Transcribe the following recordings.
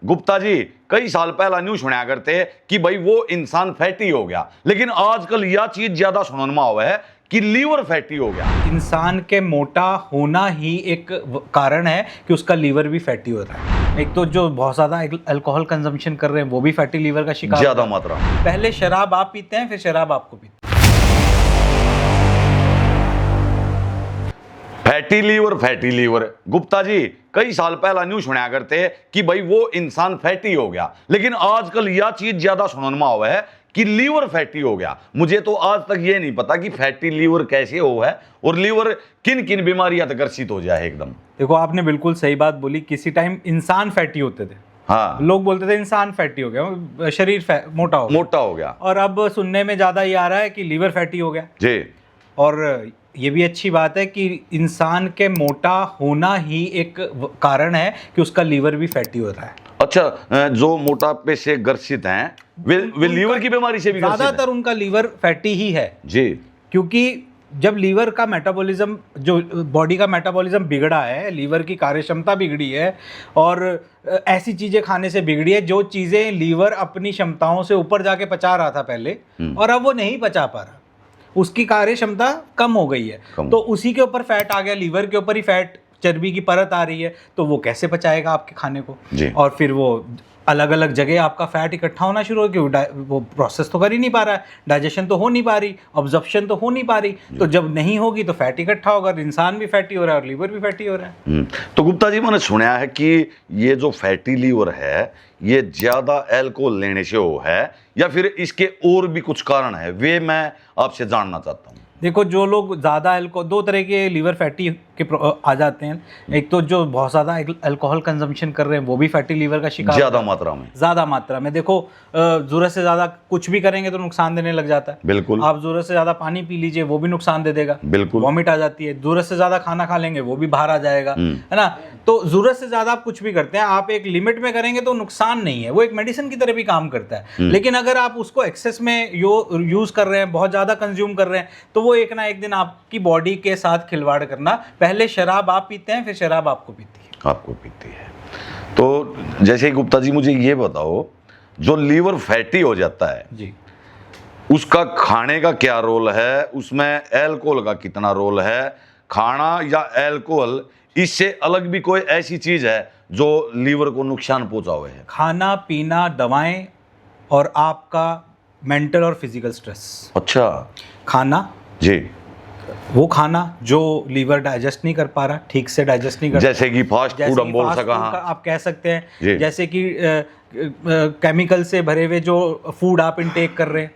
गुप्ता जी कई साल पहला न्यूज सुना करते कि भाई वो इंसान फैटी हो गया, लेकिन आजकल यह चीज ज्यादा सुनने में आवा है कि लीवर फैटी हो गया। इंसान के मोटा होना ही एक कारण है कि उसका लीवर भी फैटी हो रहा है। एक तो जो बहुत ज्यादा अल्कोहल कंजम्पशन कर रहे हैं वो भी फैटी लीवर का शिकार ज्यादा मात्रा। पहले शराब आप पीते हैं, फिर शराब आपको पीते हैं। फैटी लीवर गुप्ता जी कई साल पहला न्यूज सुना करते कि भाई वो इंसान फैटी हो गया, लेकिन आजकल यह चीज ज्यादा सुनने में आवा है कि लीवर फैटी हो गया। मुझे तो आज तक ये नहीं पता कि फैटी लीवर कैसे हो है और लीवर किन किन बीमारियां तक ग्रसित हो जाए एकदम। देखो आपने बिल्कुल सही बात बोली। किसी टाइम इंसान फैटी होते थे, हाँ, लोग बोलते थे इंसान फैटी हो गया, शरीर मोटा हो गया। और अब सुनने में ज्यादा ये आ रहा है कि लीवर फैटी हो गया जी। और ये भी अच्छी बात है कि इंसान के मोटा होना ही एक कारण है कि उसका लीवर भी फैटी हो रहा है। अच्छा, जो मोटापे से ग्रसित हैं वे लीवर की बीमारी से भी ग्रसित हैं? ज्यादातर उनका लीवर फैटी ही है जी, क्योंकि जब लीवर का मेटाबॉलिज्म, जो बॉडी का मेटाबॉलिज्म बिगड़ा है, लीवर की कार्यक्षमता बिगड़ी है और ऐसी चीज़ें खाने से बिगड़ी है जो चीज़ें लीवर अपनी क्षमताओं से ऊपर जाके पचा रहा था पहले और अब वो नहीं पचा पा रहा, उसकी कार्य क्षमता कम हो गई है, तो उसी के ऊपर फैट आ गया, लीवर के ऊपर ही फैट, चर्बी की परत आ रही है, तो वो कैसे पचाएगा आपके खाने को? और फिर वो अलग अलग जगह आपका फैट इकट्ठा होना शुरू हो गया, वो प्रोसेस तो कर ही नहीं पा रहा है, डाइजेशन तो हो नहीं पा रही, ऑब्जॉर्प्शन तो हो नहीं पा रही, तो जब नहीं होगी तो फैट इकट्ठा होगा, इंसान भी फैटी हो रहा है और लीवर भी फैटी हो रहा है। तो गुप्ता जी मैंने सुना है कि ये जो फैटी लीवर है ये ज्यादा अल्कोहल लेने से हो है या फिर इसके और भी कुछ कारण है, वे मैं आपसे जानना चाहता हूँ। देखो, जो लोग ज़्यादा दो तरह के लीवर फैटी के आ जाते हैं। एक तो जो बहुत ज़्यादा अल्कोहल कंजम्पशन कर रहे हैं वो भी फैटी लीवर का शिकार, ज़्यादा मात्रा में। देखो, ज़रूरत से ज़्यादा कुछ भी करेंगे तो नुकसान देने लग जाता है। बिल्कुल। आप ज़रूरत से ज़्यादा पानी पी लीजिए, वो भी नुकसान दे देगा। बिल्कुल। वॉमिट आ जाती है। ज़रूरत से ज़्यादा खाना खा लेंगे वो भी बाहर आ जाएगा, है ना। तो ज़रूरत से ज़्यादा आप कुछ भी करते हैं, आप एक लिमिट में करेंगे तो नुकसान नहीं है, वो एक मेडिसिन की तरह भी काम करता है। लेकिन अगर आप उसको एक्सेस में यूज़ कर रहे हैं, बहुत ज़्यादा कंज्यूम कर रहे हैं, तो वो एक ना एक दिन आपकी बॉडी के साथ खिलवाड़ करना। पहले शराब आप पीते हैं, फिर शराब आपको पीती है। तो जैसे ही गुप्ता जी मुझे ये बताओ, जो लीवर फैटी हो जाता है जी, उसका खाने का क्या रोल है, उसमें अल्कोहल का कितना रोल है? खाना या अल्कोहल, इससे अलग भी कोई ऐसी चीज है जो लीवर को नुकसान पहुंचावे है? खाना पीना, दवाएं और आपका मेंटल और फिजिकल स्ट्रेस। अच्छा। खाना जी, वो खाना जो लीवर डाइजेस्ट नहीं कर पा रहा, ठीक से डाइजेस्ट नहीं कर, जैसे कि फास्ट फूड हम बोल सका, आप कह सकते हैं, जैसे कि केमिकल से भरे हुए जो फूड आप इनटेक कर रहे हैं,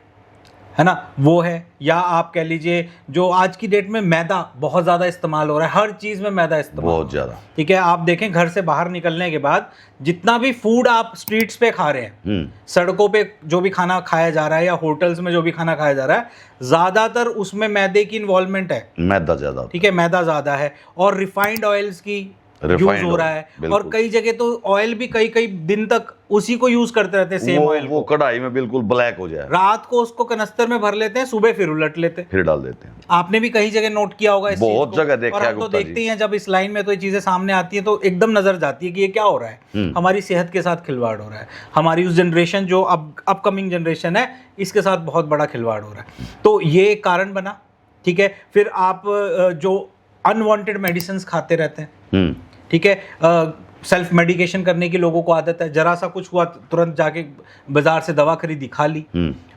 है ना, वो है। या आप कह लीजिए जो आज की डेट में मैदा बहुत ज़्यादा इस्तेमाल हो रहा है, हर चीज़ में मैदा इस्तेमाल बहुत ज़्यादा, ठीक है। आप देखें, घर से बाहर निकलने के बाद जितना भी फूड आप स्ट्रीट्स पे खा रहे हैं, सड़कों पे जो भी खाना खाया जा रहा है या होटल्स में जो भी खाना खाया जा रहा है, ज़्यादातर उसमें मैदे की इन्वॉल्वमेंट है, मैदा ज़्यादा, ठीक है, मैदा ज़्यादा है और रिफाइंड ऑयल्स की यूज हो रहा है। और कई जगह तो ऑयल भी कई दिन तक उसी को यूज करते रहते हैं, सेम ऑयल वो कढ़ाई में बिल्कुल ब्लैक हो जाए, रात को उसको कनस्तर में भर लेते हैं, सुबह फिर उलट लेते हैं, फिर डाल देते हैं। आपने भी कई जगह नोट किया होगा, बहुत जगह देखा है। तो देखते ही हैं, जब इस लाइन में तो ये चीजें सामने आती है तो एकदम नजर जाती है कि ये क्या हो रहा है, हमारी सेहत के साथ खिलवाड़ हो रहा है, हमारी उस जनरेशन जो अब अपकमिंग जनरेशन है इसके साथ बहुत बड़ा खिलवाड़ हो रहा है। तो ये एक कारण बना, ठीक है। फिर आप जो अनवांटेड मेडिसिन खाते रहते हैं, ठीक है, सेल्फ मेडिकेशन करने की लोगों को आदत है, जरा सा कुछ हुआ तुरंत जाके बाजार से दवा खरीदी, खा ली।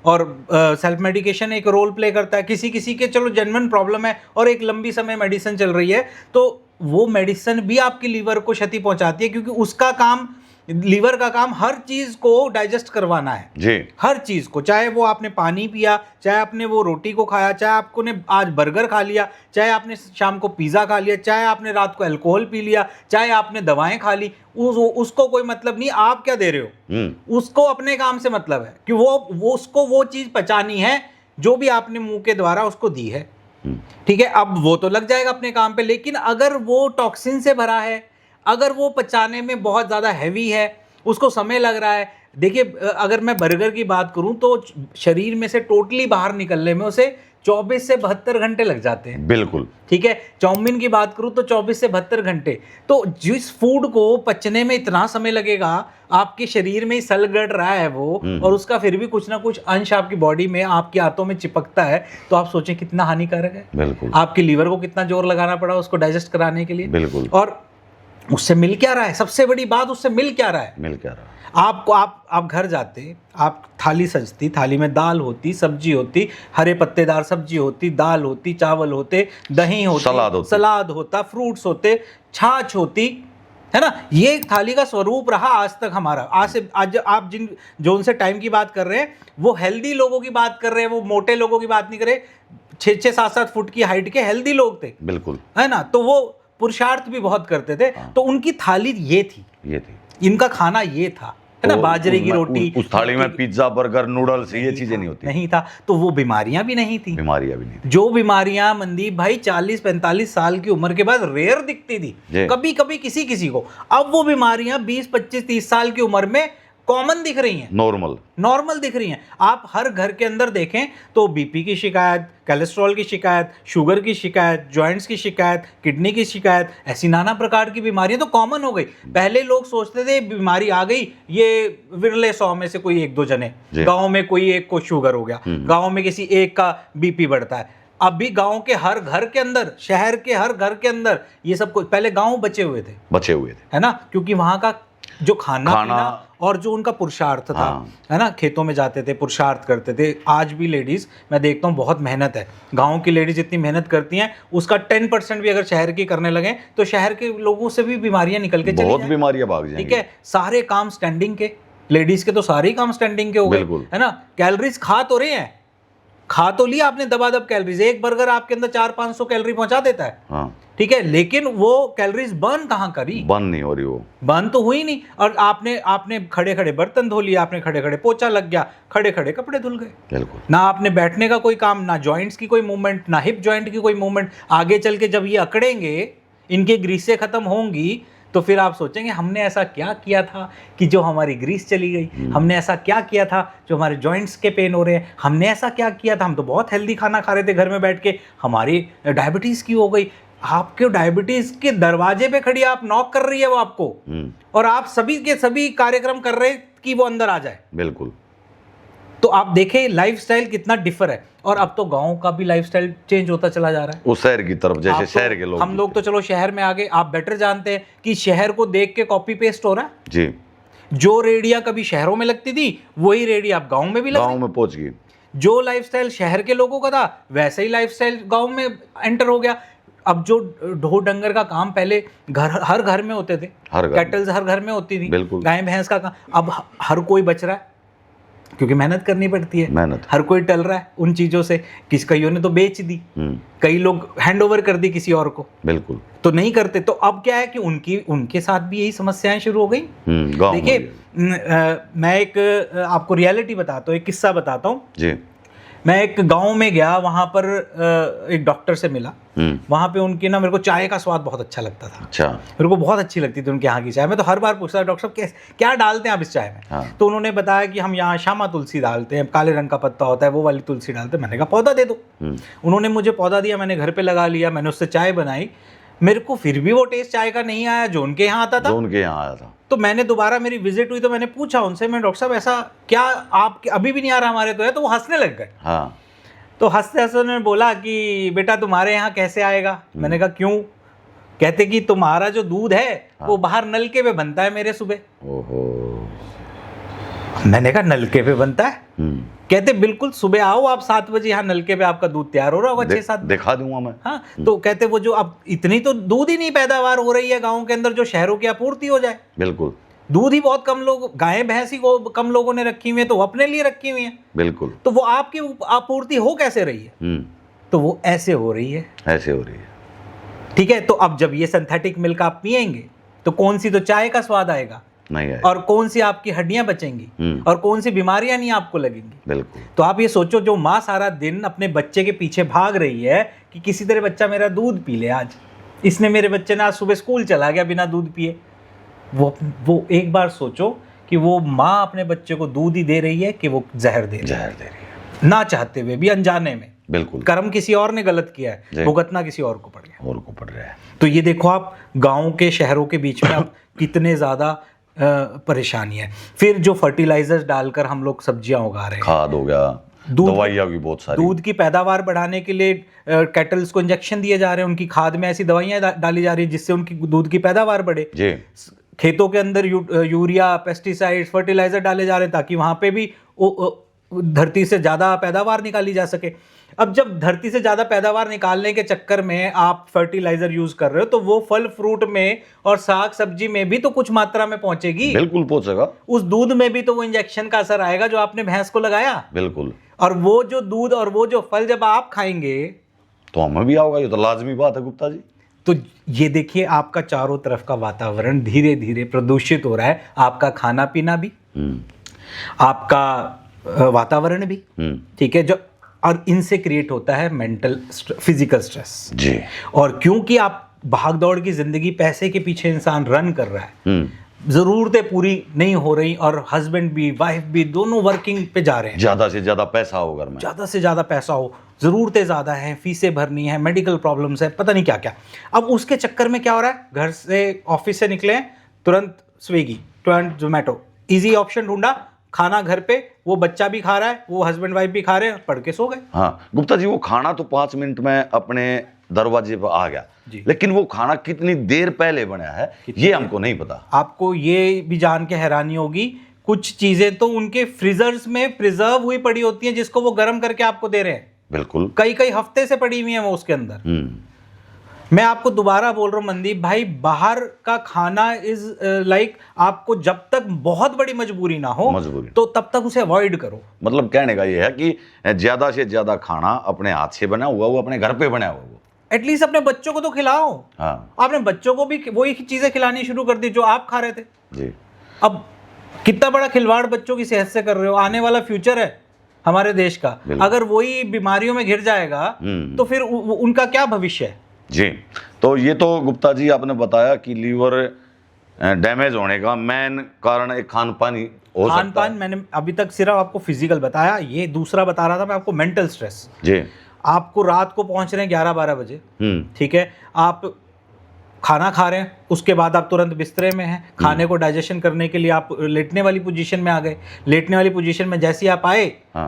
और सेल्फ मेडिकेशन एक रोल प्ले करता है। किसी किसी के चलो जेन्युइन प्रॉब्लम है और एक लंबी समय मेडिसिन चल रही है, तो वो मेडिसिन भी आपके लीवर को क्षति पहुंचाती है, क्योंकि उसका काम, लीवर का काम हर चीज को डाइजेस्ट करवाना है जी, हर चीज को। चाहे वो आपने पानी पिया, चाहे आपने वो रोटी को खाया, चाहे आपको ने आज बर्गर खा लिया, चाहे आपने शाम को पिज्जा खा लिया, चाहे आपने रात को अल्कोहल पी लिया, चाहे आपने दवाएं खा ली, उसको कोई मतलब नहीं आप क्या दे रहे हो। उसको अपने काम से मतलब है कि वो उसको वो चीज पचानी है जो भी आपने मुंह के द्वारा उसको दी है, ठीक है। अब वो तो लग जाएगा अपने काम पे, लेकिन अगर वो टॉक्सिन से भरा है, अगर वो पचाने में बहुत ज़्यादा हैवी है, उसको समय लग रहा है। देखिए, अगर मैं बर्गर की बात करूं तो शरीर में से टोटली बाहर निकलने में उसे 24 से 72 घंटे लग जाते हैं। बिल्कुल। ठीक है, चाउमीन की बात करूं तो 24 से 72 घंटे। तो जिस फूड को पचने में इतना समय लगेगा, आपके शरीर में ही सल गड़ रहा है वो, और उसका फिर भी कुछ ना कुछ अंश आपकी बॉडी में, आपकी आंतों में चिपकता है, तो आप सोचें कितना हानिकारक है। बिल्कुल। आपके लीवर को कितना जोर लगाना पड़ा उसको डाइजेस्ट कराने के लिए। बिल्कुल। और उससे मिल क्या रहा है, सबसे बड़ी बात, उससे मिल क्या रहा है? मिल क्या रहा है? आपको आप घर जाते, आप थाली सजती, थाली में दाल होती, सब्जी होती, हरे पत्तेदार सब्जी होती, दाल होती, चावल होते, दही होती, सलाद होता, फ्रूट्स होते, छाछ होती, है ना। ये एक थाली का स्वरूप रहा आज तक हमारा। आज आप जो उनसे टाइम की बात कर रहे हैं, वो हेल्दी लोगों की बात कर रहे हैं, वो मोटे लोगों की बात नहीं कर रहे। 6-6, 7-7 फुट की हाइट के हेल्दी लोग थे। बिल्कुल, है ना। तो वो पुरुषार्थ भी बहुत करते थे। तो उनकी थाली ये थी, इनका खाना ये था, है ना। बाजरे की रोटी, उस थाली में पिज्जा, बर्गर, नूडल्स, ये चीजें नहीं होती, नहीं था। तो वो बीमारियां भी नहीं थी। जो बीमारियां मनदीप भाई 40-45 साल की उम्र के बाद रेयर दिखती थी, कभी कभी किसी को, अब वो बीमारियां 20-25-30 साल की उम्र में कॉमन दिख रही हैं, नॉर्मल दिख रही हैं। आप हर घर के अंदर देखें तो बीपी की शिकायत, कोलेस्ट्रॉल की शिकायत, शुगर की शिकायत, जॉइंट्स की शिकायत, किडनी की शिकायत, ऐसी नाना प्रकार की बीमारियां तो कॉमन हो गई। पहले लोग सोचते थे बीमारी आ गई, ये विरले 100 में से कोई 1-2 जने, गाँव में कोई एक को शुगर हो गया, गाँव में किसी एक का बीपी बढ़ता है। अभी गांव के हर घर के अंदर, शहर के हर घर के अंदर ये सब कुछ, पहले गांव बचे हुए थे, है ना, क्योंकि वहां का जो खाना और जो उनका पुरुषार्थ था, है ना, खेतों में जाते थे, पुरुषार्थ करते थे। आज भी लेडीज मैं देखता हूँ बहुत मेहनत है, गांव की लेडीज इतनी मेहनत करती हैं, उसका 10% भी अगर शहर की करने लगे तो शहर के लोगों से भी बीमारियां निकल के चली जाएं, बहुत बीमारियां भाग जाएंगी। ठीक है, सारे काम स्टैंडिंग के, लेडीज के तो सारे ही काम स्टैंडिंग के हो गए, है ना। कैलोरीज खा तो रहे हैं, खा तो लिया आपने दबादब कैलोरीज, एक बर्गर आपके अंदर 400-500 कैलोरी पहुंचा देता है, ठीक है, लेकिन वो कैलोरीज बर्न कहाँ करी? बर्न नहीं हो रही, वो बर्न तो हुई नहीं। और आपने खड़े खड़े बर्तन धो लिया, आपने खड़े खड़े पोछा लग गया, खड़े खड़े कपड़े धुल गए। बिल्कुल। ना आपने बैठने का कोई काम, ना जॉइंट्स की कोई मूवमेंट, ना हिप जॉइंट की कोई मूवमेंट। आगे चल के जब ये अकड़ेंगे, इनकी ग्रीसें खत्म होंगी, तो फिर आप सोचेंगे हमने ऐसा क्या किया था कि जो हमारी ग्रीस चली गई, हमने ऐसा क्या किया था जो हमारे जॉइंट्स के पेन हो रहे हैं, हमने ऐसा क्या किया था, हम तो बहुत हेल्दी खाना खा रहे थे घर में बैठ के, हमारी डायबिटीज़ की हो गई। आपके डायबिटीज के दरवाजे पे खड़ी आप नॉक कर रही है वो आपको, और आप सभी के सभी कार्यक्रम कर रहे कि वो अंदर आ जाए। बिल्कुल। तो आप देखें लाइफस्टाइल कितना डिफर है। और अब तो गांव का भी लाइफस्टाइल चेंज होता चला जा रहा है, उस शहर की तरफ, जैसे शहर के लोग, हम लोग तो चलो शहर में आ गए, आप बेटर जानते हैं कि शहर को देख के कॉपी पेस्ट हो रहा है जी। जो रेडिया कभी शहरों में लगती थी, वही रेडिया अब गाँव में भी गाँव में पहुंच गई। जो लाइफस्टाइल शहर के लोगों का था, वैसे ही लाइफस्टाइल गाँव में एंटर हो गया। अब जो ढोर डंगर का काम पहले हर घर में होते थे, कैटल्स हर घर में होती थी, गाय भैंस का काम, अब हर कोई बच रहा है क्योंकि मेहनत करनी पड़ती है, हर कोई टल रहा है उन चीजों से। कईयों ने तो बेच दी, कई लोग हैंड ओवर कर दी किसी और को, बिल्कुल, तो नहीं करते। तो अब क्या है कि उनके साथ भी यही समस्याएं शुरू हो गई। देखिए, मैं एक आपको रियलिटी बताता हूँ, एक किस्सा बताता हूँ जी। मैं एक गांव में गया, वहां पर एक डॉक्टर से मिला, वहां पे उनकी ना, मेरे को चाय का स्वाद बहुत अच्छा लगता था। अच्छा। मेरे को बहुत अच्छी लगती थी उनके यहाँ की चाय। मैं तो हर बार पूछता था, डॉक्टर साहब क्या डालते हैं आप इस चाय में? हाँ। तो उन्होंने बताया कि हम यहाँ श्यामा तुलसी डालते हैं, काले रंग का पत्ता होता है वो वाली तुलसी डालते हैं। मैंने कहा पौधा दे दो। उन्होंने मुझे पौधा दिया, मैंने घर पे लगा लिया, मैंने उससे चाय बनाई। मेरे को फिर भी वो टेस्ट चाय का नहीं आया जो उनके यहाँ आता था, उनके यहाँ आया था। तो मैंने दोबारा, मेरी विजिट हुई तो मैंने पूछा उनसे, मैं डॉक्टर साहब ऐसा क्या आपके अभी भी नहीं आ रहा हमारे तो है? तो वो हंसने लग गए। हाँ। तो हंसते हंसते उन्होंने बोला कि बेटा तुम्हारे यहाँ कैसे आएगा? मैंने कहा क्यों? कहते कि तुम्हारा जो दूध है वो बाहर नलके पे बनता है मेरे सुबह। ओहो। मैंने कहा नलके पे बनता है? कहते बिल्कुल, सुबह आओ आप 7 बजे, यहाँ नलके पे आपका दूध तैयार हो रहा होगा, 6-7 दिखा दूंगा मैं। हाँ। तो कहते वो जो अब इतनी तो दूध ही नहीं पैदावार हो रही है गाँव के अंदर जो शहरों की आपूर्ति हो जाए। बिल्कुल। दूध ही बहुत कम लोग, गाय भैंस ही को कम लोगों ने रखी हुई है, तो वो अपने लिए रखी हुई है। बिल्कुल। तो वो आपकी आपूर्ति हो कैसे रही है? तो वो ऐसे हो रही है, ऐसे हो रही है। ठीक है। तो अब जब ये सिंथेटिक मिल्क आप पिएंगे तो कौन सी तो चाय का स्वाद आएगा, नहीं आएगा, और कौन सी आपकी हड्डियां बचेंगी, और कौन सी बीमारियां नहीं आपको लगेंगी। बिल्कुल। तो आप ये सोचो, जो माँ सारा दिन अपने बच्चे के पीछे भाग रही है कि किसी तरह बच्चा मेरा दूध पी ले, आज इसने मेरे बच्चे ने आज सुबह स्कूल चला गया बिना दूध पिए, वो एक बार सोचो कि वो माँ अपने बच्चे को दूध ही दे रही है कि वो जहर दे रही है, ना चाहते हुए भी, अनजाने में। बिल्कुल। कर्म किसी और ने गलत किया जी। है, भुगतना किसी और को पड़ गया। और को पड़ रहा है। तो ये देखो आप गाँव के शहरों के बीच में अब कितने ज़्यादा परेशानी है। फिर जो फर्टिलाइजर्स डालकर हम लोग सब्जियां उगा रहे हैं, खाद हो गया, दवाइयाँ भी बहुत सारी। दूध की पैदावार बढ़ाने के लिए कैटल्स को इंजेक्शन दिए जा रहे हैं, उनकी खाद में ऐसी दवाइयां डाली जा रही है जिससे उनकी दूध की पैदावार बढ़े। जी। खेतों के अंदर यूरिया, पेस्टिसाइड्स, फर्टिलाइजर डाले जा रहे हैं ताकि वहां पे भी धरती से ज़्यादा पैदावार निकाली जा सके। अब जब धरती से ज़्यादा पैदावार निकालने के चक्कर में आप फर्टिलाइजर यूज कर रहे हो तो वो फल फ्रूट में और साग सब्जी में भी तो कुछ मात्रा में पहुंचेगी। बिल्कुल पहुंचेगा। उस दूध में भी तो वो इंजेक्शन का असर आएगा जो आपने भैंस को लगाया। बिल्कुल। और वो जो दूध और वो जो फल जब आप खाएंगे तो हमें भी आओगा, ये तो लाजमी बात है गुप्ता जी। तो ये देखिए आपका चारों तरफ का वातावरण धीरे धीरे प्रदूषित हो रहा है, आपका खाना पीना भी, आपका वातावरण भी, ठीक है, जो और इनसे क्रिएट होता है मेंटल फिजिकल स्ट्रेस जी। और क्योंकि आप भाग दौड़ की जिंदगी, पैसे के पीछे इंसान रन कर रहा है, जरूरतें पूरी नहीं हो रही और हस्बैंड भी वाइफ भी दोनों वर्किंग पे जा रहे हैं, ज्यादा से ज्यादा पैसा हो घर में, ज्यादा से ज्यादा पैसा हो, जरूरतें ज्यादा हैं, फीसें भरनी है, मेडिकल प्रॉब्लम्स है, पता नहीं क्या क्या। अब उसके चक्कर में क्या हो रहा है, घर से ऑफिस से निकले तुरंत स्विगी, तुरंत जोमेटो, इजी ऑप्शन ढूंढा, खाना घर पे, वो बच्चा भी खा रहा है, वो हस्बैंड वाइफ भी खा रहे हैं, पढ़ के सो गए। हाँ गुप्ता जी, वो खाना तो 5 मिनट में अपने दरवाजे पर आ गया, लेकिन वो खाना कितनी देर पहले बना है ये हमको नहीं पता। आपको ये भी जान के हैरानी होगी, कुछ चीजें तो उनके फ्रीजर्स में प्रिजर्व हुई पड़ी होती हैं जिसको वो गर्म करके आपको दे रहे हैं। बिल्कुल। कई कई हफ्ते से पड़ी हुई है वो उसके अंदर। मैं आपको दोबारा बोल रहा हूँ मनदीप भाई, बाहर का खाना इज लाइक आपको जब तक बहुत बड़ी मजबूरी ना हो तो तब तक उसे अवॉइड करो। मतलब कहने का ये है कि ज्यादा से ज्यादा खाना अपने हाथ से बना हुआ, वो अपने घर पे बना हुआ, वो एटलीस्ट अपने बच्चों को तो खिलाओ। हाँ। आपने बच्चों को भी वही चीजें खिलानी शुरू कर दी जो आप खा रहे थे जी। अब कितना बड़ा खिलवाड़ बच्चों की सेहत से कर रहे हो। आने वाला फ्यूचर है हमारे देश का, अगर वही बीमारियों में घिर जाएगा तो फिर उनका क्या भविष्य है। जी। तो ये तो गुप्ता जी आपने बताया कि लीवर डैमेज होने का मेन कारण एक खान पान ही हो सकता है। खान पान मैंने अभी तक सिर्फ आपको फिजिकल बताया, ये दूसरा बता रहा था मैं आपको मेंटल स्ट्रेस। जी। आपको रात को पहुंच रहे हैं 11-12 बजे, ठीक है, आप खाना खा रहे हैं, उसके बाद आप तुरंत बिस्तरे में हैं, खाने को डाइजेशन करने के लिए आप लेटने वाली पोजीशन में आ गए। लेटने वाली पोजीशन में जैसे ही आप आए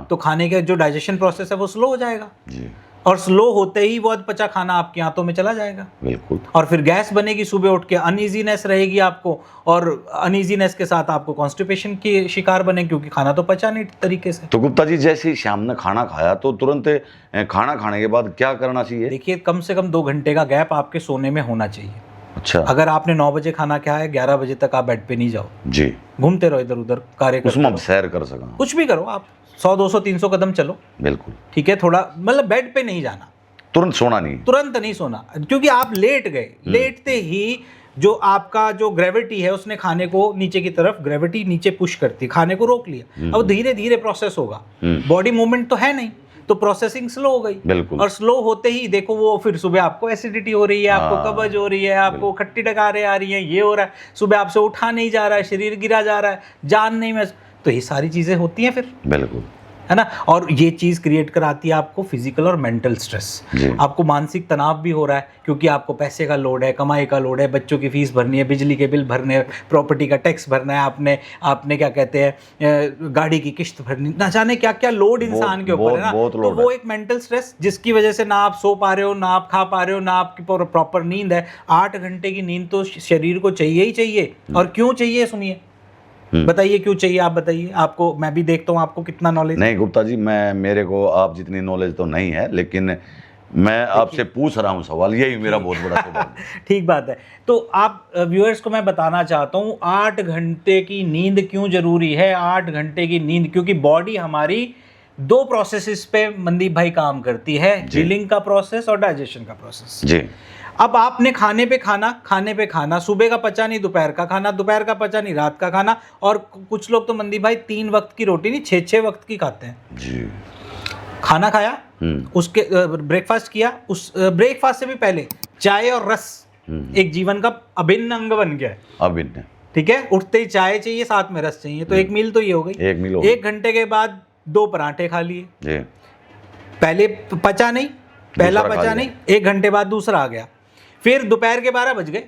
तो खाने का जो डाइजेशन प्रोसेस है वो स्लो हो जाएगा जी। और स्लो होते ही वो पचा खाना आपकी आंतों में चला जाएगा। बिल्कुल। और फिर गैस बनेगी, सुबह उठ के अनईजीनेस रहेगी आपको, और अनईजीनेस के साथ आपको कॉन्स्टिपेशन की शिकार बने क्योंकि खाना तो पचा नहीं तरीके से। तो गुप्ता जी जैसे ही शाम ने खाना खाया तो तुरंत खाना खाने के बाद क्या करना चाहिए? देखिए कम से कम 2 घंटे का गैप आपके सोने में होना चाहिए। अच्छा। अगर आपने 9 बजे खाना खाया है, 11 बजे तक आप बेड पे नहीं जाओ जी, घूमते रहो इधर उधर, कार्य उसमें आप सैर कर सका, कुछ भी करो, आप 100-200-300 कदम चलो। बिल्कुल। ठीक है, थोड़ा मतलब बेड पे नहीं जाना, तुरंत सोना नहीं, तुरंत नहीं सोना, क्योंकि आप लेट गए, लेटते ही जो आपका जो ग्रेविटी है उसने खाने को नीचे की तरफ, ग्रेविटी नीचे पुश करती है, खाने को रोक लिया। अब धीरे धीरे प्रोसेस होगा, बॉडी मूवमेंट तो है नहीं, तो प्रोसेसिंग स्लो हो गई। बिल्कुल। और स्लो होते ही देखो वो फिर सुबह आपको एसिडिटी हो रही है, आपको कब्ज हो रही है, आपको खट्टी डकारें आ रही हैं, ये हो रहा है, सुबह आपसे उठा नहीं जा रहा है, शरीर गिरा जा रहा है, जान नहीं मैं, तो ये सारी चीजें होती हैं फिर। बिल्कुल, है ना। और ये चीज़ क्रिएट कराती है आपको फिजिकल और मेंटल स्ट्रेस। आपको मानसिक तनाव भी हो रहा है क्योंकि आपको पैसे का लोड है, कमाई का लोड है, बच्चों की फीस भरनी है, बिजली के बिल भरने हैं, प्रॉपर्टी का टैक्स भरना है, आपने क्या कहते हैं गाड़ी की किस्त भरनी, ना जाने क्या क्या लोड इंसान के ऊपर है ना। तो वो एक मेंटल स्ट्रेस जिसकी वजह से ना आप सो पा रहे हो, ना आप खा पा रहे हो, ना आपकी प्रॉपर नींद है। 8 घंटे की नींद तो शरीर को चाहिए ही चाहिए। और क्यों चाहिए सुनिए, बताइए क्यों चाहिए, आप बताइए। आपको मैं भी देखता हूँ आपको कितना नॉलेज। नहीं गुप्ता जी, मेरे को आप जितनी नॉलेज तो नहीं है, लेकिन मैं आपसे पूछ रहा हूँ सवाल, यही मेरा बहुत बड़ा सवाल। ठीक बात है। तो आप व्यूअर्स को मैं बताना चाहता हूँ 8 घंटे की नींद क्यों जरूरी है। 8 घंटे की नींद क्योंकि बॉडी हमारी 2 प्रोसेसेस पे मनदीप भाई काम करती है, हीलिंग का प्रोसेस और डाइजेशन का प्रोसेस जी। अब आपने खाने पे खाना, सुबह का पचा नहीं, दोपहर का खाना, दोपहर का पचा नहीं, रात का खाना, और कुछ लोग तो मनदीप भाई 3 वक्त की रोटी नहीं 6-6 वक्त की खाते हैं जी। खाना खाया, उसके ब्रेकफास्ट किया, उस ब्रेकफास्ट से भी पहले चाय और रस एक जीवन का अभिन्न अंग बन गया है। अभिन्न, ठीक है। उठते ही चाय चाहिए, साथ में रस चाहिए, तो एक मील तो ये हो गई। 1 घंटे के बाद 2 पराठे खा लिए, पहले पचा नहीं, पहला दूसरा खा पचा लिया। नहीं, 1 घंटे बाद दूसरा आ गया, फिर दोपहर के 12 बज गए,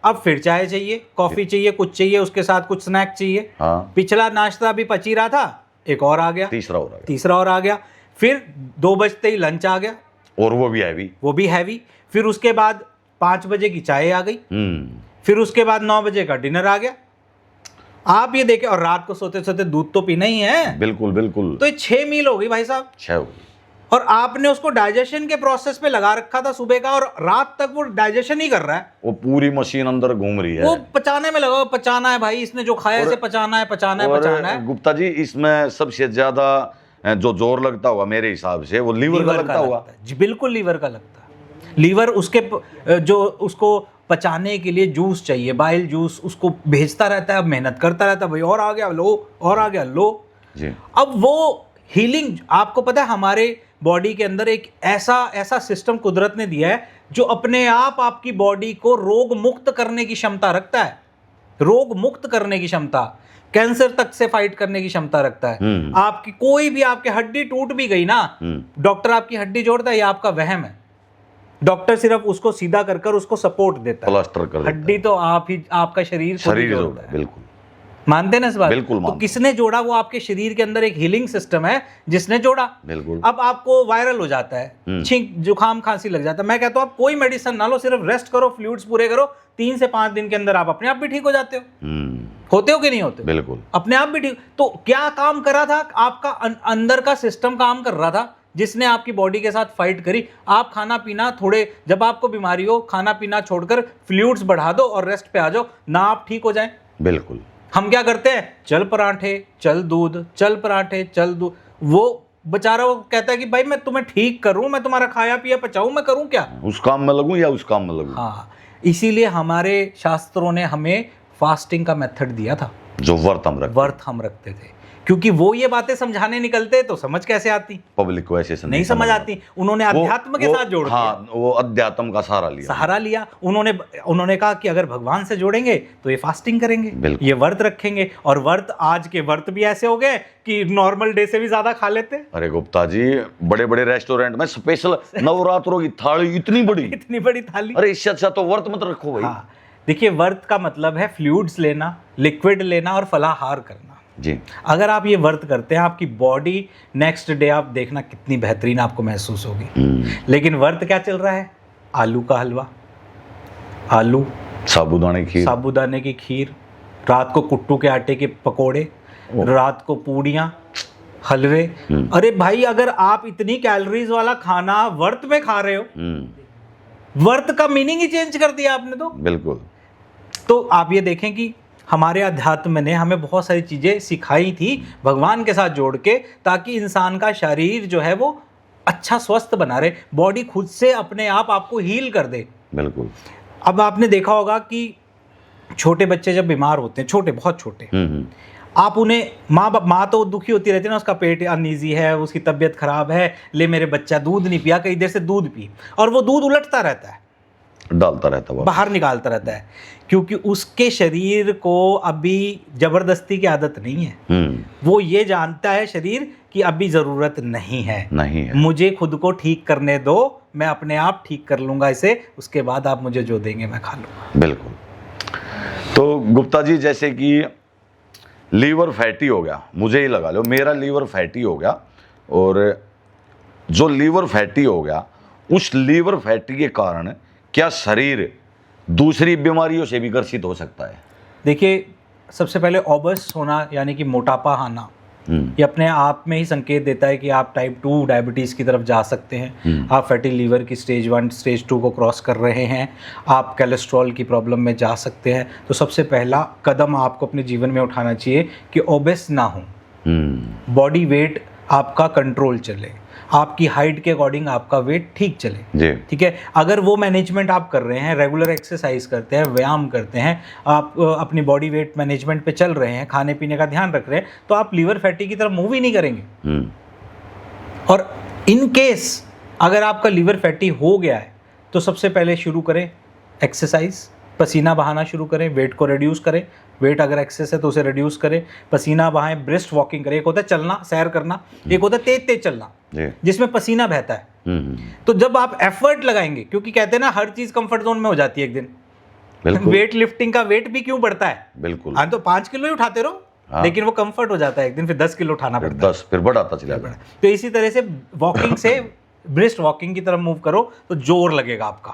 अब फिर चाय चाहिए, कॉफी चाहिए, कुछ चाहिए, उसके साथ कुछ स्नैक चाहिए। हाँ, पिछला नाश्ता भी पच ही रहा था, एक और आ गया, तीसरा हो रहा है, तीसरा और आ गया, फिर 2 बजते ही लंच आ गया, और वो भी हैवी। वो भी हैवी, फिर उसके बाद 5 बजे की चाय आ गई, फिर उसके बाद 9 बजे का डिनर आ गया। आप ये देखें, और रात को सोते सोते दूध तो पीना ही है, बिल्कुल बिल्कुल। तो ये 6 मील हो गई भाई साहब। 6 हो गई। और आपने उसको डाइजेशन के प्रोसेस पे लगा रखा था सुबह का, और रात तक वो डाइजेशन ही कर रहा है, वो पूरी मशीन अंदर घूम रही है। वो पचाने में लगा, पचाना है भाई, इसने जो खाया इसे पचाना है, पचाना है, और पचाना है। गुप्ता जी, इसमें सबसे ज्यादा जो जोर लगता हुआ मेरे हिसाब से वो लीवर का लगता हुआ। लगता है जी, बिल्कुल लीवर का लगता है। लीवर उसके जो उसको पचाने के लिए जूस चाहिए, बाइल जूस, उसको भेजता रहता है, मेहनत करता रहता है, भाई और आ गया लो, और आ गया लो जी। अब वो हीलिंग, आपको पता है हमारे बॉडी के अंदर एक ऐसा सिस्टम कुदरत ने दिया है जो अपने आप आपकी बॉडी को रोग मुक्त करने की क्षमता रखता है, रोग मुक्त करने की क्षमता, कैंसर तक से फाइट करने की क्षमता रखता है। आपकी कोई भी, आपकी हड्डी टूट भी गई ना, डॉक्टर आपकी हड्डी जोड़ता है, ये आपका वहम है, डॉक्टर सिर्फ उसको सीधा कर कर उसको सपोर्ट देता है, प्लास्टर कर देता है। हड्डी तो आप ही, आपका शरीर खुद ही शरीर जोड़ता है। बिल्कुल। मानते हैं ना इस बात? बिल्कुल तो मानते। किसने जोड़ा? वो आपके शरीर के अंदर एक हीलिंग सिस्टम है जिसने जोड़ा। बिल्कुल। अब आपको वायरल हो जाता है, छींक जुकाम खांसी लग जाता है, मैं कहता हूं आप कोई मेडिसिन ना लो, सिर्फ रेस्ट करो, फ्लूइड्स पूरे करो, 3 से 5 दिन के अंदर आप अपने आप भी ठीक हो जाते हो। होते हो कि नहीं होते? बिल्कुल। अपने आप भी ठीक। तो क्या काम कर रहा था आपका? अंदर का सिस्टम काम कर रहा था जिसने आपकी बॉडी के साथ फाइट करी। आप खाना पीना थोड़े, जब आपको बीमारी हो, खाना पीना छोड़कर फ्लूइड्स बढ़ा दो और रेस्ट पे आ जाओ ना, आप ठीक हो जाए। बिल्कुल। हम क्या करते हैं? चल पराठे, चल दूध, चल पराठे, चल दूध। वो बेचारा वो कहता है कि भाई मैं तुम्हें ठीक करूं, मैं तुम्हारा खाया पिया पचाऊं, मैं करूं क्या? उस काम में लगूं या उस काम में लगूं। हाँ, इसीलिए हमारे शास्त्रों ने हमें फास्टिंग का मेथड दिया था, जो व्रत हम रखते थे, क्योंकि वो ये बातें समझाने निकलते तो समझ कैसे आती? पब्लिक को ऐसे नहीं समझ आती। उन्होंने अध्यात्म के साथ जोड़ दिया। हाँ, वो अध्यात्म का सहारा लिया। उन्होंने कहा कि अगर भगवान से जोड़ेंगे तो ये फास्टिंग करेंगे, ये व्रत रखेंगे, और व्रत, आज के व्रत भी ऐसे हो गए कि नॉर्मल डे से भी ज्यादा खा लेते हैं। अरे गुप्ता जी, बड़े बड़े रेस्टोरेंट में स्पेशल नवरात्रों की थाली इतनी बड़ी थाली। अरे इससे अच्छा तो व्रत मत रखो भाई। हाँ, देखिए व्रत का मतलब है फ्लूइड्स लेना, लिक्विड लेना और फलाहार करना जी। अगर आप ये व्रत करते हैं, आपकी बॉडी नेक्स्ट डे आप देखना कितनी बेहतरीन आपको महसूस होगी। लेकिन व्रत क्या चल रहा है? आलू का हलवा, आलू, साबूदाने की खीर, रात को कुट्टू के आटे के पकोड़े, रात को पूड़ियाँ, हलवे। अरे भाई, अगर आप इतनी कैलोरीज वाला खाना व्रत में खा रहे हो, व्रत का मीनिंग ही चेंज कर दिया आपने तो। बिल्कुल। तो आप ये देखें कि हमारे अध्यात्म ने हमें बहुत सारी चीज़ें सिखाई थी भगवान के साथ जोड़ के, ताकि इंसान का शरीर जो है वो अच्छा स्वस्थ बना रहे, बॉडी खुद से अपने आप आपको हील कर दे। बिल्कुल। अब आपने देखा होगा कि छोटे बच्चे जब बीमार होते हैं, छोटे, बहुत छोटे, आप उन्हें, माँ तो दुखी होती रहती है ना, उसका पेट अनईजी है, उसकी तबीयत खराब है, ले मेरे बच्चा दूध नहीं पिया, कई देर से दूध पी, और वो दूध उलटता रहता है, डालता रहता है, बाहर निकालता रहता है, क्योंकि उसके शरीर को अभी जबरदस्ती की आदत नहीं है। वो ये जानता है शरीर कि अभी ज़रूरत नहीं है, मुझे खुद को ठीक करने दो, मैं अपने आप ठीक कर लूँगा इसे, उसके बाद आप मुझे जो देंगे मैं खा लूँगा। बिल्कुल। तो गुप्ता जी, जैसे कि लीवर फैटी हो गया, मुझे ही लगा लो मेरा लीवर फैटी हो गया, और जो लीवर फैटी हो गया, उस लीवर फैटी के कारण क्या शरीर दूसरी बीमारियों से भी ग्रसित हो सकता है? देखिए, सबसे पहले ओबस होना यानी कि मोटापा आना, ये अपने आप में ही संकेत देता है कि आप टाइप 2 डायबिटीज़ की तरफ जा सकते हैं। आप फैटी लीवर की स्टेज 1 स्टेज 2 को क्रॉस कर रहे हैं, आप कोलेस्ट्रॉल की प्रॉब्लम में जा सकते हैं। तो सबसे पहला कदम आपको अपने जीवन में उठाना चाहिए कि ओबेस ना हो, बॉडी वेट आपका कंट्रोल चले, आपकी हाइट के अकॉर्डिंग आपका वेट ठीक चले, ठीक है। अगर वो मैनेजमेंट आप कर रहे हैं, रेगुलर एक्सरसाइज करते हैं, व्यायाम करते हैं, आप अपनी बॉडी वेट मैनेजमेंट पे चल रहे हैं, खाने पीने का ध्यान रख रहे हैं, तो आप लीवर फैटी की तरफ मूव ही नहीं करेंगे। और इन केस अगर आपका लीवर फैटी हो गया है, तो सबसे पहले शुरू करें एक्सरसाइज, पसीना बहाना शुरू करें, वेट को रिड्यूस करें, वेट अगर एक्सेस है तो उसे रिड्यूस करें, पसीना बहाएं, ब्रिस्क वॉकिंग करें। एक होता है चलना, सैर करना, एक होता है तेज तेज चलना जिसमें पसीना बहता है। तो जब आप एफर्ट लगाएंगे, क्योंकि कहते हैं ना हर चीज कंफर्ट जोन में हो जाती है एक दिन। वेट लिफ्टिंग का वेट भी क्यों बढ़ता है? बिल्कुल। हाँ, तो 5 किलो ही उठाते रहो, लेकिन वो कंफर्ट हो जाता है एक दिन, फिर 10 किलो उठाना पड़ता है, 10 फिर बढ़ाता चला जाता है। तो इसी तरह से वॉकिंग से ब्रिस्क वॉकिंग की तरफ मूव करो तो जोर लगेगा आपका,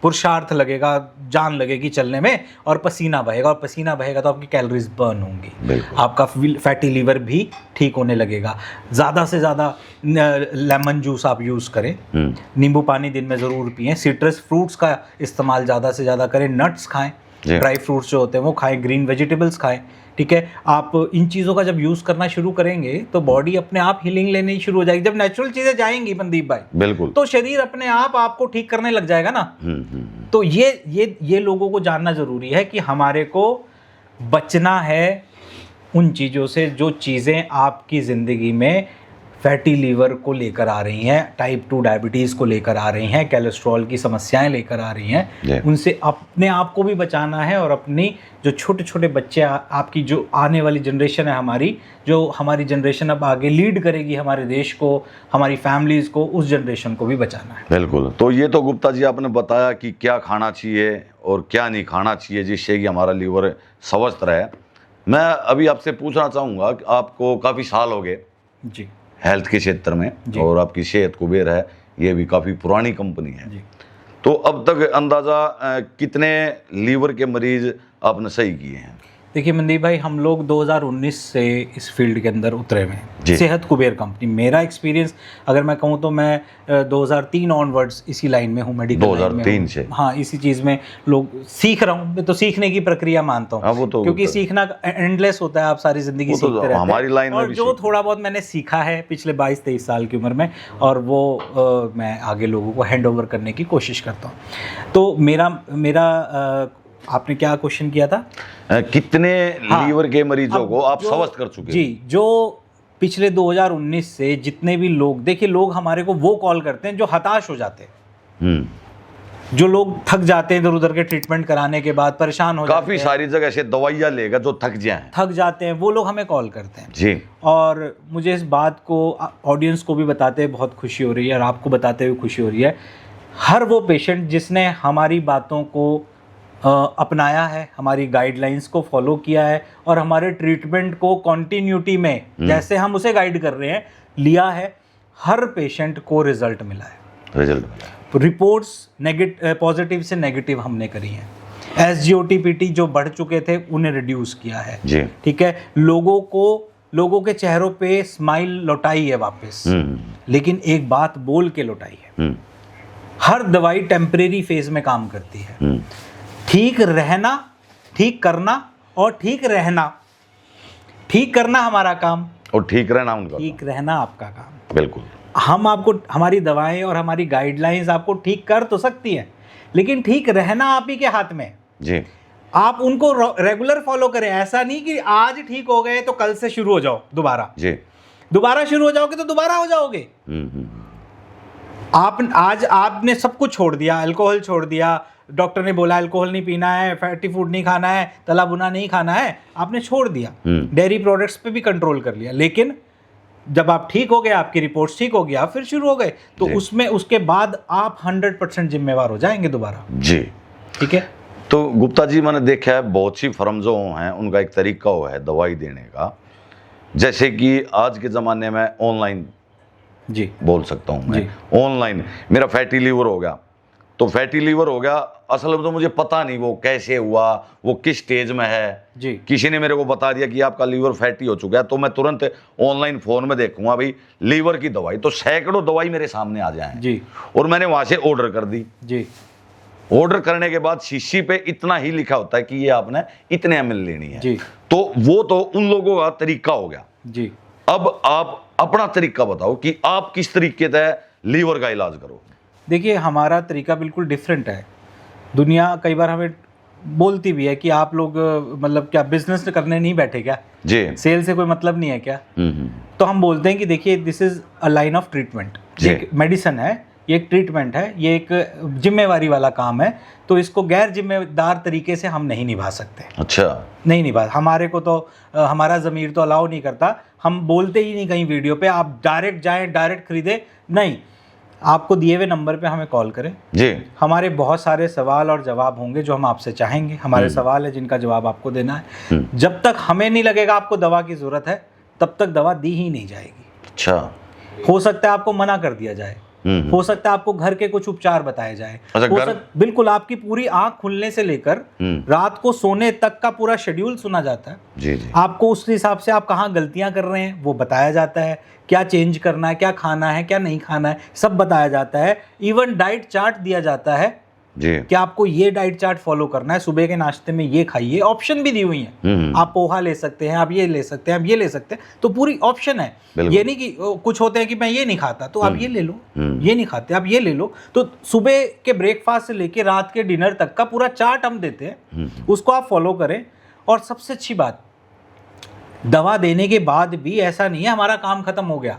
पुरुषार्थ लगेगा, जान लगेगी चलने में, और पसीना बहेगा, और पसीना बहेगा तो आपकी कैलोरीज बर्न होंगी, आपका फैटी लीवर भी ठीक होने लगेगा। ज़्यादा से ज़्यादा लेमन जूस आप यूज़ करें, नींबू पानी दिन में ज़रूर पिएं, सिट्रस फ्रूट्स का इस्तेमाल ज़्यादा से ज़्यादा करें, नट्स खाएं, ड्राई फ्रूट्स जो होते हैं वो खाएं, ग्रीन वेजिटेबल्स खाएं। ठीक है, आप इन चीज़ों का जब यूज़ करना शुरू करेंगे तो बॉडी अपने आप हीलिंग लेनी शुरू हो जाएगी। जब नेचुरल चीज़ें जाएंगी मनदीप भाई, बिल्कुल, तो शरीर अपने आप आपको ठीक करने लग जाएगा ना। तो ये लोगों को जानना ज़रूरी है कि हमारे को बचना है उन चीज़ों से जो चीज़ें आपकी ज़िंदगी में फैटी लीवर को लेकर आ रही हैं, टाइप 2 डायबिटीज़ को लेकर आ रही हैं, कोलेस्ट्रॉल की समस्याएं लेकर आ रही हैं। उनसे अपने आप को भी बचाना है, और अपनी जो छोटे छोटे बच्चे आपकी जो आने वाली जनरेशन है हमारी, जो हमारी जनरेशन अब आगे लीड करेगी हमारे देश को, हमारी फैमिलीज़ को, उस जनरेशन को भी बचाना है। बिल्कुल। तो ये तो गुप्ता जी आपने बताया कि क्या खाना चाहिए और क्या नहीं खाना चाहिए जिससे कि हमारा लीवर स्वस्थ रहे। मैं अभी आपसे पूछना चाहूँगा कि आपको काफ़ी साल हो गए जी हेल्थ के क्षेत्र में, और आपकी सेहत कुबेर है, ये भी काफ़ी पुरानी कंपनी है जी। तो अब तक अंदाज़ा कितने लीवर के मरीज आपने सही किए हैं? देखिए मनदीप भाई, हम लोग 2019 से इस फील्ड के अंदर उतरे हुए हैं, सेहत कुबेर कंपनी। मेरा एक्सपीरियंस अगर मैं कहूँ तो मैं 2003 ऑनवर्ड्स इसी लाइन में हूँ, मेडिकल 2003 से। हाँ, इसी चीज़ में लोग सीख रहा हूँ, तो सीखने की प्रक्रिया मानता हूँ, क्योंकि सीखना एंडलेस होता है, आप सारी ज़िंदगी सीखते रहते हैं। हमारी लाइन और जो थोड़ा बहुत मैंने सीखा है पिछले 22-23 साल की उम्र में, और वो मैं आगे लोगों को हैंड ओवर करने की कोशिश करता हूँ। तो मेरा आपने क्या क्वेश्चन किया था? कितने लीवर के मरीजों को आप स्वस्थ कर चुके? जी, जो पिछले 2019 से जितने भी लोग, देखिए लोग हमारे को वो कॉल करते हैं जो हताश हो जाते हैं, जो लोग थक जाते हैं इधर उधर के ट्रीटमेंट कराने के बाद, परेशान हो जाते हैं, काफी सारी जगह से दवाइयाँ लेगा जो थक जाते हैं, वो लोग हमें कॉल करते हैं जी। और मुझे इस बात को ऑडियंस को भी बताते हुए बहुत खुशी हो रही है, और आपको बताते हुए खुशी हो रही है। हर वो पेशेंट जिसने हमारी बातों को अपनाया है, हमारी गाइडलाइंस को फॉलो किया है, और हमारे ट्रीटमेंट को कॉन्टिन्यूटी में जैसे हम उसे गाइड कर रहे हैं लिया है, हर पेशेंट को रिजल्ट मिला है। रिपोर्ट्स पॉजिटिव से नेगेटिव हमने करी हैं। SGOT-PT जो बढ़ चुके थे उन्हें रिड्यूस किया है जी। ठीक है, लोगों के चेहरों पे स्माइल लौटाई है वापस, लेकिन एक बात बोल के लौटाई है। हर दवाई टेम्परेरी फेज में काम करती है। ठीक रहना, ठीक करना और ठीक रहना। ठीक करना हमारा काम और ठीक रहना उनका, ठीक रहना आपका काम। बिल्कुल। हम आपको, हमारी दवाएं और हमारी गाइडलाइंस आपको ठीक कर तो सकती हैं, लेकिन ठीक रहना आप ही के हाथ में जी। आप उनको रेगुलर फॉलो करें। ऐसा नहीं कि आज ठीक हो गए तो कल से शुरू हो जाओ दोबारा जी। दोबारा शुरू हो जाओगे तो दोबारा हो जाओगे। आज आपने सब कुछ छोड़ दिया, अल्कोहल छोड़ दिया, डॉक्टर ने बोला अल्कोहल नहीं पीना है, फैटी फूड नहीं खाना है, तला भुना नहीं खाना है, आपने छोड़ दिया, डेयरी प्रोडक्ट्स पे भी कंट्रोल कर लिया, लेकिन जब आप ठीक हो गए, आपकी रिपोर्ट्स ठीक हो गई, आप फिर शुरू हो गए, तो उसमें उसके बाद आप 100% जिम्मेवार हो जाएंगे दोबारा जी। ठीक है। तो गुप्ता जी, मैंने देखा है बहुत सी फर्म जो हैं उनका एक तरीका वो है दवाई देने का, जैसे कि आज के ज़माने में ऑनलाइन जी बोल सकता हूँ मैं, ऑनलाइन मेरा फैटी लीवर हो गया, तो फैटी लीवर हो गया, असल में तो मुझे पता नहीं वो कैसे हुआ, वो किस स्टेज में है जी। किसी ने मेरे को बता दिया कि आपका लीवर फैटी हो चुका है, तो मैं तुरंत ऑनलाइन फ़ोन में देखूंगा भाई लीवर की दवाई, तो सैकड़ों दवाई मेरे सामने आ जाए जी, और मैंने वहाँ से ऑर्डर कर दी जी। ऑर्डर करने के बाद शीशी पे इतना ही लिखा होता है कि ये आपने इतने ml लेनी है जी। तो वो तो उन लोगों का तरीका हो गया जी। अब आप अपना तरीका बताओ कि आप किस तरीके से लीवर का इलाज करो। देखिए, हमारा तरीका बिल्कुल डिफरेंट है। दुनिया कई बार हमें बोलती भी है कि आप लोग मतलब क्या बिजनेस करने नहीं बैठे क्या जी, सेल से कोई मतलब नहीं है क्या। तो हम बोलते हैं कि देखिए, this is a line of treatment, एक मेडिसिन है ये एक ट्रीटमेंट है, ये एक जिम्मेवारी वाला काम है, तो इसको गैर जिम्मेदार तरीके से हम नहीं निभा सकते। अच्छा, नहीं निभा, हमारे को तो हमारा ज़मीर तो अलाउ नहीं करता, हम बोलते ही नहीं कहीं वीडियो पे आप डायरेक्ट जाएं डायरेक्ट खरीदें, नहीं, आपको दिए हुए नंबर पे हमें कॉल करें जी। हमारे बहुत सारे सवाल और जवाब होंगे जो हम आपसे चाहेंगे, हमारे सवाल है जिनका जवाब आपको देना है। जब तक हमें नहीं लगेगा आपको दवा की ज़रूरत है तब तक दवा दी ही नहीं जाएगी। अच्छा, हो सकता है आपको मना कर दिया जाए, हो सकता है आपको घर के कुछ उपचार बताए जाए, अच्छा, बिल्कुल आपकी पूरी आंख खुलने से लेकर रात को सोने तक का पूरा शेड्यूल सुना जाता है जी जी। आपको, उस हिसाब से आप कहाँ गलतियां कर रहे हैं वो बताया जाता है, क्या चेंज करना है, क्या खाना है, क्या नहीं खाना है, सब बताया जाता है। इवन डाइट चार्ट दिया जाता है जी कि आपको ये डाइट चार्ट फॉलो करना है, सुबह के नाश्ते में ये खाइए, ऑप्शन भी दी हुई है, आप पोहा ले सकते हैं, आप ये ले सकते हैं, आप ये ले सकते हैं, तो पूरी ऑप्शन है। ये नहीं कि कुछ होते हैं कि मैं ये नहीं खाता तो आप ये ले लो, ये नहीं खाते आप ये ले लो, तो सुबह के ब्रेकफास्ट से लेके रात के डिनर तक का पूरा चार्ट हम देते हैं, उसको आप फॉलो करें। और सबसे अच्छी बात, दवा देने के बाद भी ऐसा नहीं है हमारा काम खत्म हो गया,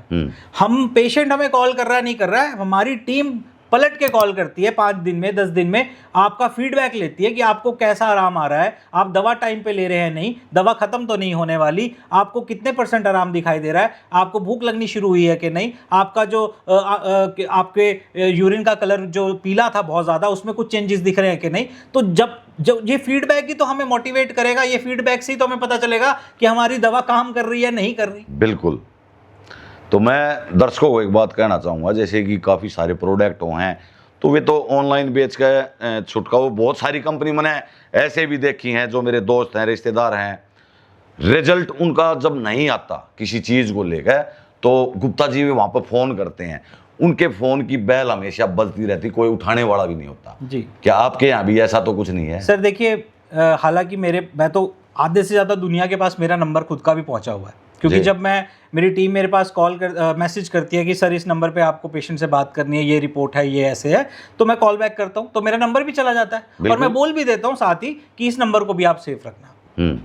हम पेशेंट हमें कॉल कर रहा है नहीं कर रहा है, हमारी टीम पलट के कॉल करती है 5 दिन में 10 दिन में, आपका फीडबैक लेती है कि आपको कैसा आराम आ रहा है, आप दवा टाइम पे ले रहे हैं नहीं, दवा खत्म तो नहीं होने वाली, आपको कितने % आराम दिखाई दे रहा है, आपको भूख लगनी शुरू हुई है कि नहीं, आपका जो आपके यूरिन का कलर जो पीला था बहुत ज़्यादा उसमें कुछ चेंजेस दिख रहे हैं कि नहीं। तो जब ये फीडबैक ही तो हमें मोटिवेट करेगा, ये फीडबैक से ही तो हमें पता चलेगा कि हमारी दवा काम कर रही है नहीं कर रही। बिल्कुल। तो मैं दर्शकों को एक बात कहना चाहूँगा, जैसे कि काफ़ी सारे प्रोडक्ट हैं तो वे तो ऑनलाइन बेच के छुटका, वो बहुत सारी कंपनी मैंने ऐसे भी देखी हैं जो मेरे दोस्त हैं रिश्तेदार हैं, रिजल्ट उनका जब नहीं आता किसी चीज़ को लेकर तो गुप्ता जी भी वहाँ पर फ़ोन करते हैं, उनके फ़ोन की बेल हमेशा बजती रहती, कोई उठाने वाला भी नहीं होता जी। क्या आपके यहाँ भी ऐसा तो कुछ नहीं है? सर देखिए, हालांकि मैं तो आधे से ज़्यादा दुनिया के पास मेरा नंबर खुद का भी पहुंचा हुआ है, क्योंकि जब मेरी टीम मेरे पास मैसेज करती है कि सर इस नंबर पे आपको पेशेंट से बात करनी है, ये रिपोर्ट है, ये ऐसे है, तो मैं कॉल बैक करता हूं, तो मेरा नंबर भी चला जाता है और मैं बोल भी देता हूं साथ ही कि इस नंबर को भी आप सेफ रखना,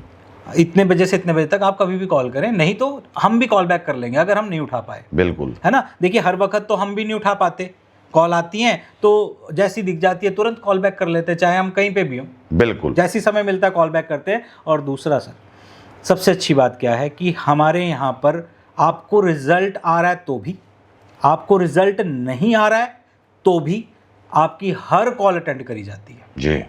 इतने बजे से इतने बजे तक आप कभी भी कॉल करें, नहीं तो हम भी कॉल बैक कर लेंगे अगर हम नहीं उठा पाए। बिल्कुल, है ना। देखिए हर वक्त तो हम भी नहीं उठा पाते, कॉल आती हैं तो जैसी दिख जाती है तुरंत कॉल बैक कर लेते हैं, चाहे हम कहीं पे भी हों, बिल्कुल जैसी समय मिलता है कॉल बैक करते हैं। और दूसरा सर, सबसे अच्छी बात क्या है कि हमारे यहाँ पर आपको रिजल्ट आ रहा है तो भी, आपको रिजल्ट नहीं आ रहा है तो भी आपकी हर कॉल अटेंड करी जाती है जी।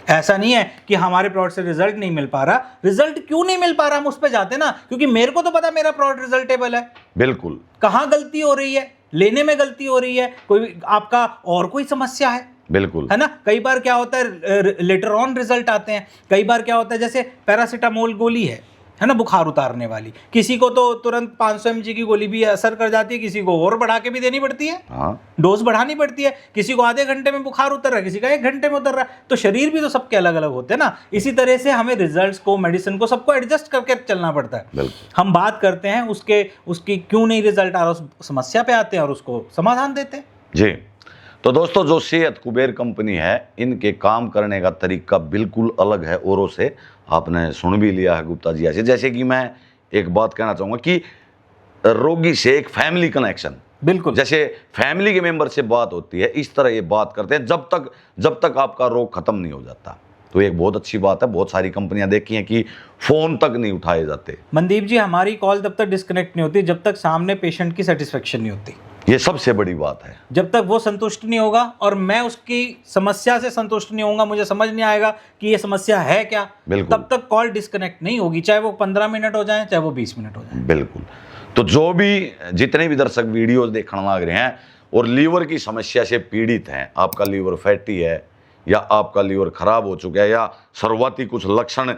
ऐसा नहीं है कि हमारे प्रोडक्ट से रिजल्ट नहीं मिल पा रहा, रिजल्ट क्यों नहीं मिल पा रहा हम उस पर जाते ना, क्योंकि मेरे को तो पता मेरा प्रोडक्ट रिजल्टेबल है। बिल्कुल, कहाँ गलती हो रही है, लेने में गलती हो रही है, कोई आपका और कोई समस्या है, बिल्कुल, है ना। कई बार क्या होता है लेटर ऑन रिजल्ट आते हैं, कई बार क्या होता है जैसे पैरासीटामोल गोली है ना बुखार उतारने वाली, किसी को तो तुरंत 500 mg की गोली भी असर कर जाती है, किसी को और बढ़ा के भी देनी पड़ती है, डोज बढ़ानी पड़ती है, किसी को आधे घंटे में बुखार उतर रहा है, किसी का 1 घंटे में उतर रहा है, तो शरीर भी तो सबके अलग अलग होते हैं ना। इसी तरह से हमें रिजल्ट्स को, मेडिसिन को, सबको एडजस्ट करके चलना पड़ता है। हम बात करते हैं उसकी क्यों नहीं रिजल्ट आ रहा, उस समस्या पे आते हैं और उसको समाधान देते हैं जी। तो दोस्तों, जो सेहत कुबेर कंपनी है, इनके काम करने का तरीका बिल्कुल अलग है औरों से, आपने सुन भी लिया है गुप्ता जी ऐसे। जैसे कि मैं एक बात कहना चाहूँगा कि रोगी से एक फैमिली कनेक्शन, बिल्कुल जैसे फैमिली के मेंबर से बात होती है, इस तरह ये बात करते हैं जब तक आपका रोग खत्म नहीं हो जाता। तो एक बहुत अच्छी बात है, बहुत सारी कंपनियां देखी हैं कि फ़ोन तक नहीं उठाए जाते। मनदीप जी, हमारी कॉल तब तक डिस्कनेक्ट नहीं होती जब तक सामने पेशेंट की सेटिस्फेक्शन नहीं होती, ये सबसे बड़ी बात है। जब तक वो संतुष्ट नहीं होगा और मैं उसकी समस्या से संतुष्ट नहीं होऊंगा, मुझे समझ नहीं आएगा कि ये समस्या है क्या, तब तक कॉल डिस्कनेक्ट नहीं होगी, चाहे वो 15 मिनट हो जाए, चाहे वो 20 मिनट हो जाए। बिल्कुल। तो जितने भी दर्शक वीडियोस देखने लग रहे हैं और लीवर की समस्या से पीड़ित हैं, आपका लीवर फैटी है या आपका लीवर खराब हो चुका है या शुरुआती कुछ लक्षण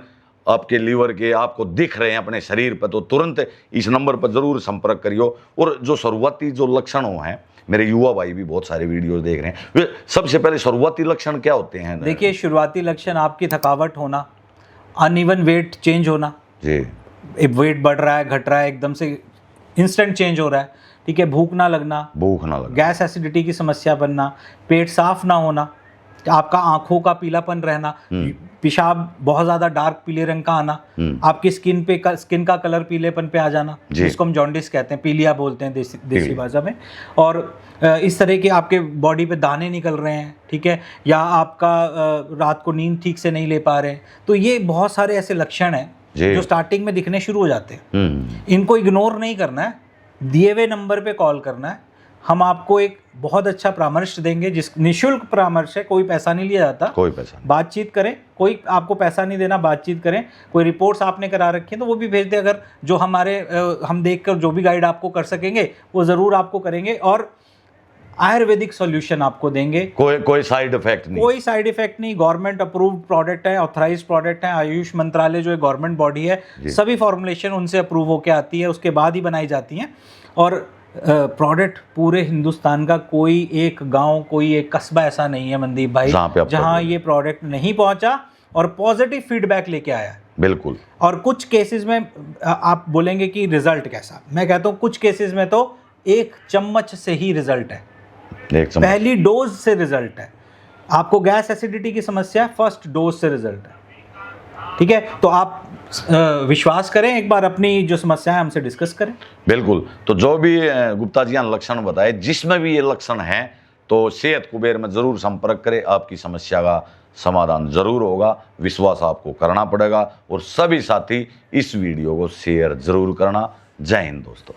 आपके लीवर के आपको दिख रहे हैं अपने शरीर पर, तो तुरंत इस नंबर पर जरूर संपर्क करियो। और जो शुरुआती जो लक्षण हैं, मेरे युवा भाई भी बहुत सारे वीडियोस देख रहे हैं, वे सबसे पहले शुरुआती लक्षण क्या होते हैं? देखिए, शुरुआती लक्षण आपकी थकावट होना, अनइवन वेट चेंज होना जी, वेट बढ़ रहा है घट रहा है, एकदम से इंस्टेंट चेंज हो रहा है, ठीक है, भूख ना लगना, गैस एसिडिटी की समस्या बनना, पेट साफ ना होना, आपका आंखों का पीलापन रहना, पेशाब बहुत ज्यादा डार्क पीले रंग का आना, आपकी स्किन का कलर पीलेपन पे आ जाना, जिसको हम जॉन्डिस कहते हैं, पीलिया बोलते हैं देसी भाषा में। और इस तरह के आपके बॉडी पे दाने निकल रहे हैं, ठीक है, या आपका रात को नींद ठीक से नहीं ले पा रहे हैं, तो ये बहुत सारे ऐसे लक्षण हैं जो स्टार्टिंग में दिखने शुरू हो जाते हैं। इनको इग्नोर नहीं करना है, दिए हुए नंबर पे कॉल करना है, हम आपको एक बहुत अच्छा परामर्श देंगे, जिस निशुल्क परामर्श है, कोई पैसा नहीं लिया जाता, कोई पैसा नहीं। बातचीत करें, कोई आपको पैसा नहीं देना, बातचीत करें, कोई रिपोर्ट्स आपने करा रखी है तो वो भी भेज दें, अगर जो हमारे हम देखकर जो भी गाइड आपको कर सकेंगे वो ज़रूर आपको करेंगे, और आयुर्वेदिक सॉल्यूशन आपको देंगे। कोई साइड इफेक्ट नहीं, कोई साइड इफेक्ट नहीं, गवर्नमेंट अप्रूव्ड प्रोडक्ट है, ऑथराइज्ड प्रोडक्ट है, आयुष मंत्रालय जो है गवर्नमेंट बॉडी है, सभी फॉर्मुलेशन उनसे अप्रूव होकर आती है, उसके बाद ही बनाई जाती हैं। और प्रोडक्ट पूरे हिंदुस्तान का कोई एक गांव, कोई एक कस्बा ऐसा नहीं है मनदीप भाई जहां ये प्रोडक्ट नहीं पहुंचा और पॉजिटिव फीडबैक लेके आया। बिल्कुल। और कुछ केसेस में आप बोलेंगे कि रिजल्ट कैसा, मैं कहता हूं कुछ केसेस में तो 1 चम्मच से ही रिजल्ट है, पहली डोज से रिजल्ट है। आपको गैस एसिडिटी की समस्या है, फर्स्ट डोज से रिजल्ट है, ठीक है। तो आप विश्वास करें, एक बार अपनी जो समस्या है हमसे डिस्कस करें। बिल्कुल। तो जो भी गुप्ता जी ने लक्षण बताए, जिसमें भी ये लक्षण हैं, तो सेहत कुबेर में जरूर संपर्क करें, आपकी समस्या का समाधान जरूर होगा। विश्वास आपको करना पड़ेगा, और सभी साथी इस वीडियो को शेयर जरूर करना। जय हिंद दोस्तों।